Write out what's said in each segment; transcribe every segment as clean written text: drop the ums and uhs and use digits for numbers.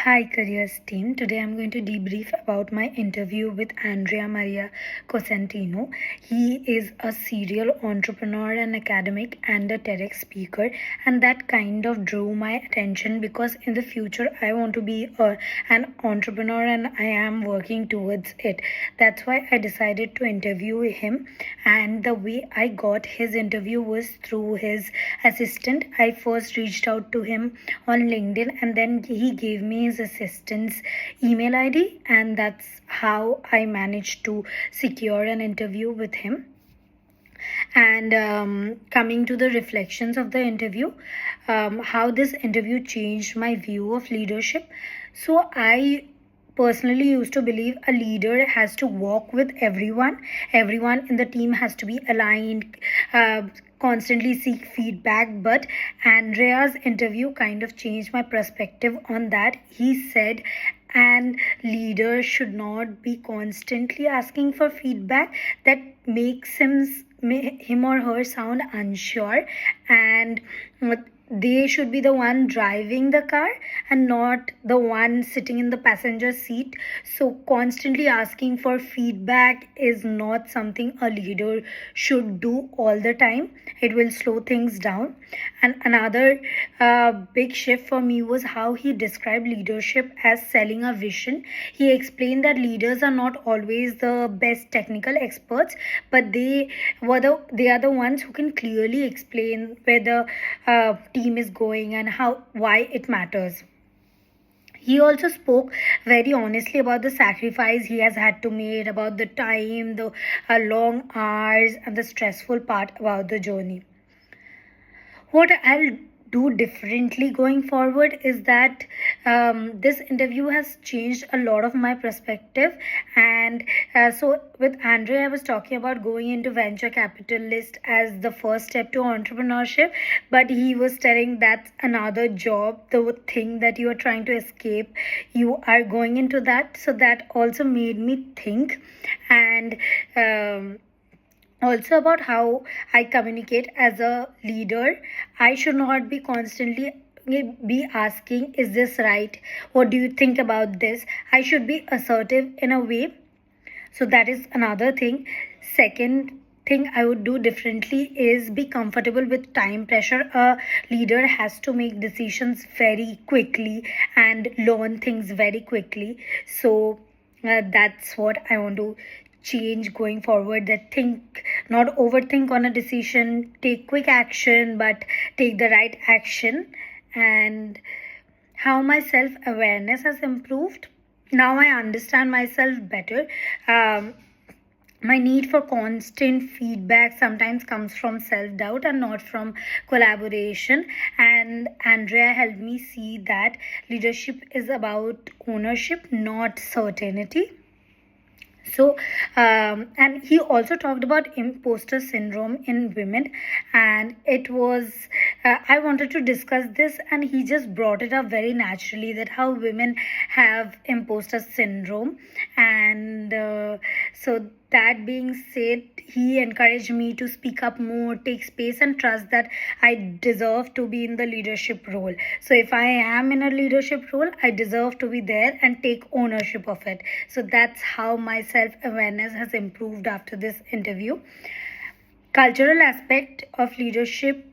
Hi, Careers team. Today I'm going to debrief about my interview with Andrea Maria Cosentino. He is a serial entrepreneur, an academic, and a TEDx speaker, and that kind of drew my attention because in the future I want to be an entrepreneur and I am working towards it. That's why I decided to interview him, and the way I got his interview was through his assistant. I first reached out to him on LinkedIn, and then he gave me his assistant's email ID, and that's how I managed to secure an interview with him. And coming to the reflections of the interview, how this interview changed my view of leadership. So I personally used to believe a leader has to walk with everyone in the team has to be aligned, constantly seek feedback. But Andrea's interview kind of changed my perspective on that. He said and leader should not be constantly asking for feedback that makes him or her sound unsure, and they should be the one driving the car and not the one sitting in the passenger seat. So constantly asking for feedback is not something a leader should do all the time. It will slow things down. And another big shift for me was how he described leadership as selling a vision. He explained that leaders are not always the best technical experts, but they are the ones who can clearly explain where the team is going and why it matters. He also spoke very honestly about the sacrifice he has had to make, about the time, the long hours, and the stressful part about the journey. What I'll do differently going forward is that this interview has changed a lot of my perspective. And so with Andrea, I was talking about going into venture capitalist as the first step to entrepreneurship, but he was telling that's another job, the thing that you are trying to escape, you are going into that. So that also made me think. And also about how I communicate as a leader. I should not be constantly be asking, is this right? What do you think about this? I should be assertive in a way. So that is another thing. Second thing I would do differently is be comfortable with time pressure. A leader has to make decisions very quickly and learn things very quickly. So that's what I want to change going forward, that think, not overthink on a decision, take quick action but take the right action. And how my self awareness has improved. Now I understand myself better. My need for constant feedback sometimes comes from self doubt and not from collaboration. And Andrea helped me see that leadership is about ownership, not certainty. So and he also talked about imposter syndrome in women, and it was I wanted to discuss this, and he just brought it up very naturally, that how women have imposter syndrome. And so that being said, he encouraged me to speak up more, take space, and trust that I deserve to be in the leadership role. So if I am in a leadership role, I deserve to be there and take ownership of it. So that's how my self awareness has improved after this interview. Cultural aspect of leadership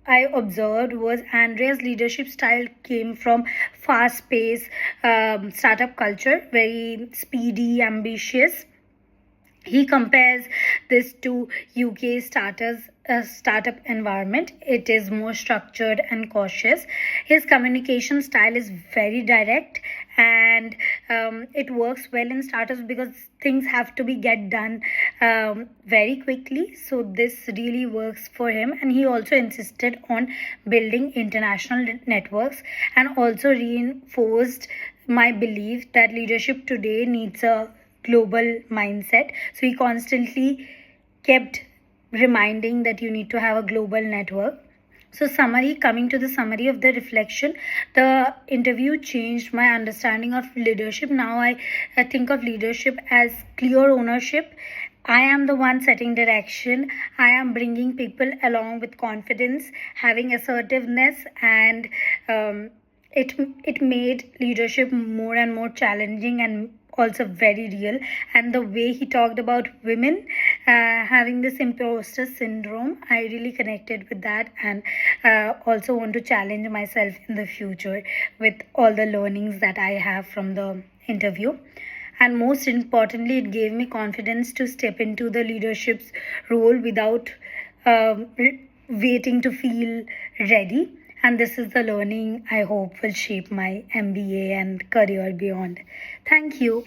I observed was Andrea's leadership style came from fast-paced startup culture, very speedy, ambitious. He compares this to UK startup environment. It is more structured and cautious. His communication style is very direct, and it works well in startups because things have to be get done very quickly. So this really works for him. And he also insisted on building international networks, and also reinforced my belief that leadership today needs a global mindset. So he constantly kept reminding that you need to have a global network. So coming to the summary of the reflection, the interview changed my understanding of leadership. Now I think of leadership as clear ownership. I am the one setting direction. I am bringing people along with confidence, having assertiveness, and it made leadership more and more challenging and also very real. And the way he talked about women having this imposter syndrome, I really connected with that, and also want to challenge myself in the future with all the learnings that I have from the interview. And most importantly, it gave me confidence to step into the leadership's role without waiting to feel ready. And this is the learning I hope will shape my MBA and career beyond. Thank you.